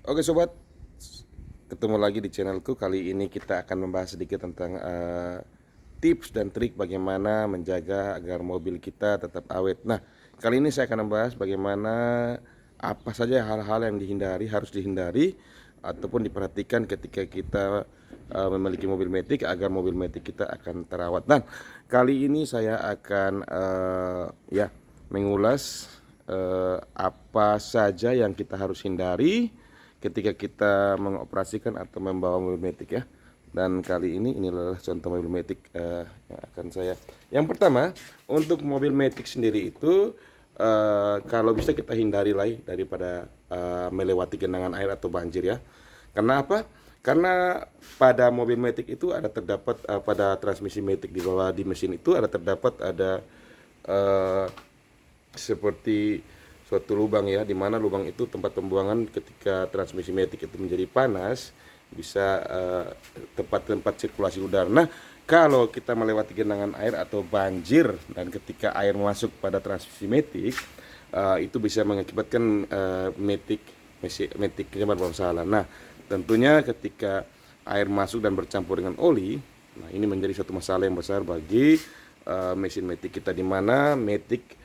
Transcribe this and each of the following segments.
Oke sobat, ketemu lagi di channelku. Kali ini kita akan membahas sedikit tentang tips dan trik bagaimana menjaga agar mobil kita tetap awet. Nah, kali ini saya akan membahas bagaimana apa saja hal-hal yang harus dihindari ataupun diperhatikan ketika kita memiliki mobil matic agar mobil matic kita akan terawat. Dan kali ini saya akan mengulas apa saja yang kita harus hindari ketika kita mengoperasikan atau membawa mobil matic ya. Dan kali ini adalah contoh mobil matic yang akan saya. Yang pertama, untuk mobil matic sendiri itu kalau bisa kita hindari lah daripada melewati genangan air atau banjir ya. Karena apa? Karena pada mobil matic itu terdapat pada transmisi matic di bawah di mesin itu terdapat eh, seperti suatu lubang ya, di mana lubang itu tempat pembuangan ketika transmisi matic itu menjadi panas, bisa tempat-tempat sirkulasi udara. Nah, kalau kita melewati genangan air atau banjir dan ketika air masuk pada transmisi matic, itu bisa mengakibatkan maticnya bermasalah. Nah, tentunya ketika air masuk dan bercampur dengan oli, nah ini menjadi suatu masalah yang besar bagi mesin matic kita, di mana matic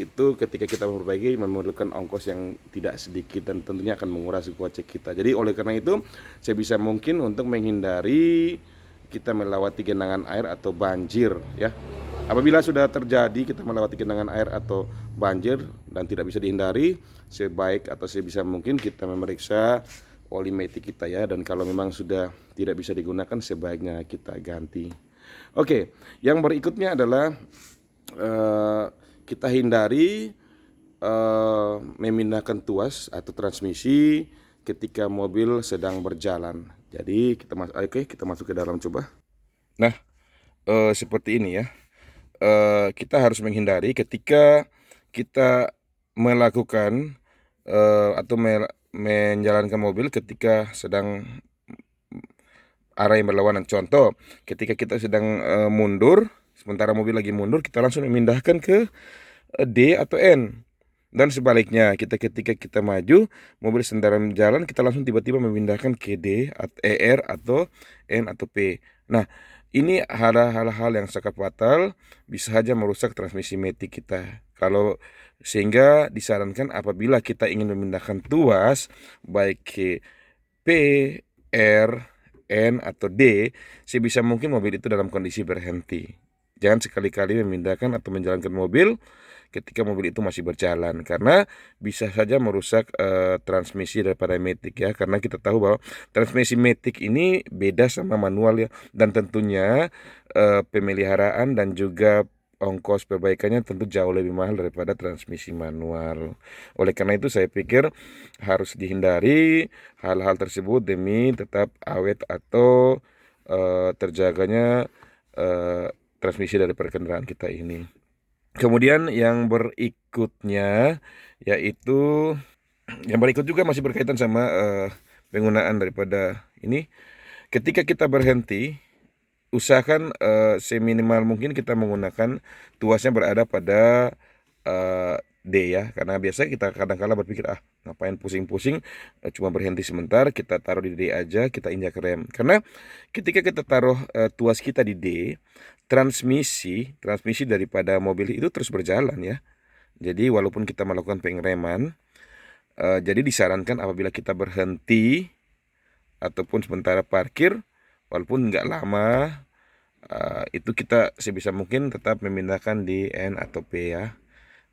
itu ketika kita memperbaiki memerlukan ongkos yang tidak sedikit dan tentunya akan menguras kocek kita. Jadi oleh karena itu sebisa mungkin untuk menghindari kita melewati genangan air atau banjir ya. Apabila sudah terjadi kita melewati genangan air atau banjir dan tidak bisa dihindari, sebaik atau sebisa mungkin kita memeriksa oli matic kita ya, dan kalau memang sudah tidak bisa digunakan sebaiknya kita ganti. Oke, yang berikutnya adalah eh, kita hindari memindahkan tuas atau transmisi ketika mobil sedang berjalan. Jadi kita masuk ke dalam coba. Nah, seperti ini ya. Kita harus menghindari ketika kita melakukan atau menjalankan mobil ketika sedang arah yang berlawanan. Contoh, ketika kita sedang mundur, sementara mobil lagi mundur, kita langsung memindahkan ke D atau N. Dan sebaliknya, ketika kita maju, mobil sedang jalan, kita langsung tiba-tiba memindahkan ke D, R atau N atau P. Nah, ini hal-hal yang sangat fatal, bisa saja merusak transmisi matic kita. Sehingga disarankan apabila kita ingin memindahkan tuas, baik ke P, R, N atau D, sebisa mungkin mobil itu dalam kondisi berhenti. Jangan sekali-kali memindahkan atau menjalankan mobil ketika mobil itu masih berjalan, karena bisa saja merusak transmisi daripada matic ya, karena kita tahu bahwa transmisi matic ini beda sama manual ya, dan tentunya pemeliharaan dan juga ongkos perbaikannya tentu jauh lebih mahal daripada transmisi manual. Oleh karena itu saya pikir harus dihindari hal-hal tersebut demi tetap awet atau terjaganya transmisi dari kendaraan kita ini. Kemudian yang berikutnya yaitu yang berikut juga masih berkaitan sama penggunaan daripada ini. Ketika kita berhenti, usahakan seminimal mungkin kita menggunakan tuasnya berada pada D ya, karena biasanya kita kadang-kala berpikir ngapain pusing-pusing, cuma berhenti sebentar, kita taruh di D aja, kita injak rem. Karena ketika kita taruh tuas kita di D, transmisi daripada mobil itu terus berjalan ya. Jadi walaupun kita melakukan pengereman, jadi disarankan apabila kita berhenti ataupun sementara parkir, walaupun nggak lama, itu kita sebisa mungkin tetap memindahkan di N atau P ya.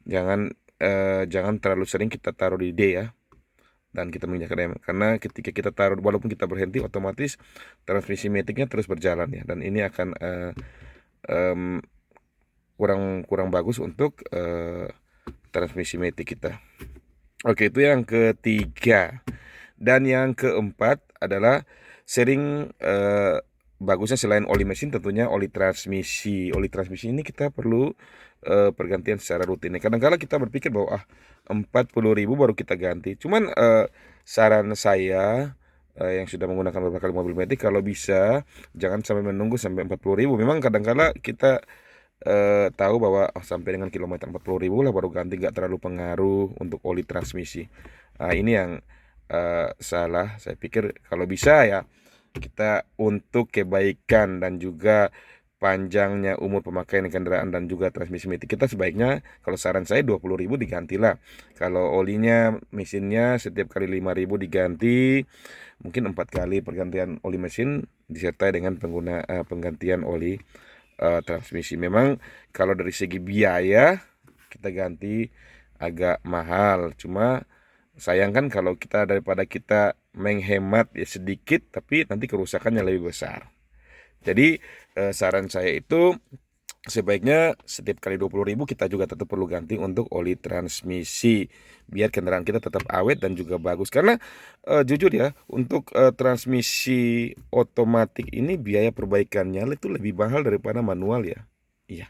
Jangan terlalu sering kita taruh di D ya, dan kita menginjak rem, karena ketika kita taruh walaupun kita berhenti, otomatis transmisi maticnya terus berjalan ya, dan ini akan em, kurang bagus untuk transmisi matic kita. Oke, itu yang ketiga. Dan yang keempat adalah sering bagusnya selain oli mesin tentunya oli transmisi. Oli transmisi ini kita perlu pergantian secara rutin. Kadang-kala kita berpikir bahwa 40.000 baru kita ganti. Cuman saran saya yang sudah menggunakan beberapa kali mobil matic, kalau bisa jangan sampai menunggu sampai 40.000. Memang kadang-kala kita tahu bahwa sampai dengan kilometer 40.000 lah baru ganti, nggak terlalu pengaruh untuk oli transmisi. Ini yang salah. Saya pikir kalau bisa ya kita untuk kebaikan dan juga panjangnya umur pemakaian kendaraan dan juga transmisi matic kita sebaiknya kalau saran saya 20.000 digantilah. Kalau olinya mesinnya setiap kali 5.000 diganti, mungkin 4 kali pergantian oli mesin disertai dengan penggantian oli transmisi. Memang kalau dari segi biaya kita ganti agak mahal, cuma sayangkan kalau kita daripada kita menghemat ya sedikit tapi nanti kerusakannya lebih besar. Jadi saran saya itu sebaiknya setiap kali 20.000 kita juga tetap perlu ganti untuk oli transmisi biar kendaraan kita tetap awet dan juga bagus. Karena jujur ya untuk transmisi otomatis ini biaya perbaikannya itu lebih mahal daripada manual ya. Iya.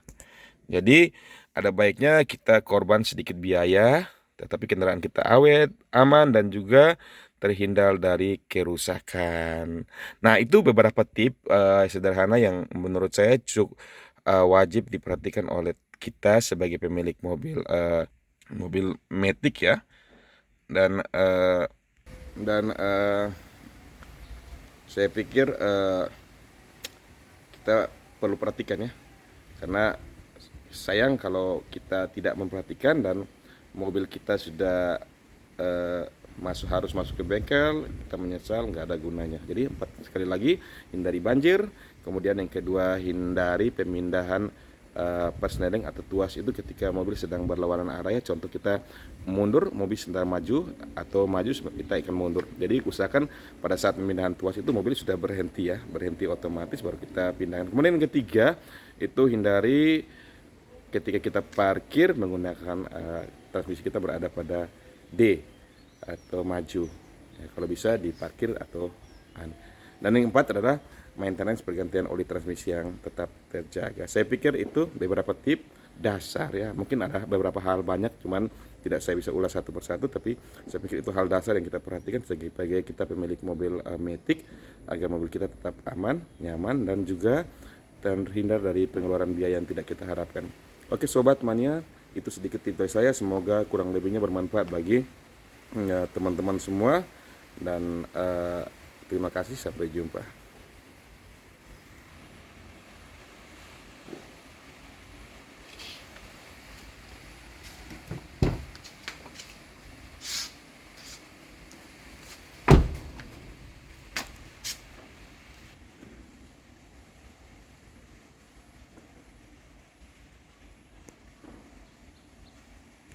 Jadi ada baiknya kita korban sedikit biaya, tetapi kendaraan kita awet, aman dan juga terhindar dari kerusakan. Nah, itu beberapa tips sederhana yang menurut saya cukup wajib diperhatikan oleh kita sebagai pemilik mobil matic ya. Dan saya pikir kita perlu perhatikan ya, karena sayang kalau kita tidak memperhatikan dan mobil kita sudah harus masuk ke bengkel, kita menyesal, nggak ada gunanya. Jadi sekali lagi hindari banjir, kemudian yang kedua hindari pemindahan persneling atau tuas itu ketika mobil sedang berlawanan arah ya. Contoh kita mundur, mobil sedang maju atau maju kita akan mundur. Jadi usahakan pada saat pemindahan tuas itu mobil sudah berhenti ya, berhenti otomatis baru kita pindahkan. Kemudian yang ketiga itu hindari ketika kita parkir menggunakan transmisi kita berada pada D atau maju ya, kalau bisa diparkir atau dan yang keempat adalah maintenance pergantian oli transmisi yang tetap terjaga. Saya pikir itu beberapa tips dasar ya, mungkin ada beberapa hal banyak cuman tidak saya bisa ulas satu persatu, tapi saya pikir itu hal dasar yang kita perhatikan sebagai kita pemilik mobil matic agar mobil kita tetap aman, nyaman dan juga terhindar dari pengeluaran biaya yang tidak kita harapkan. Oke Sobat Mania, itu sedikit tips dari saya, semoga kurang lebihnya bermanfaat bagi teman-teman semua dan terima kasih, sampai jumpa.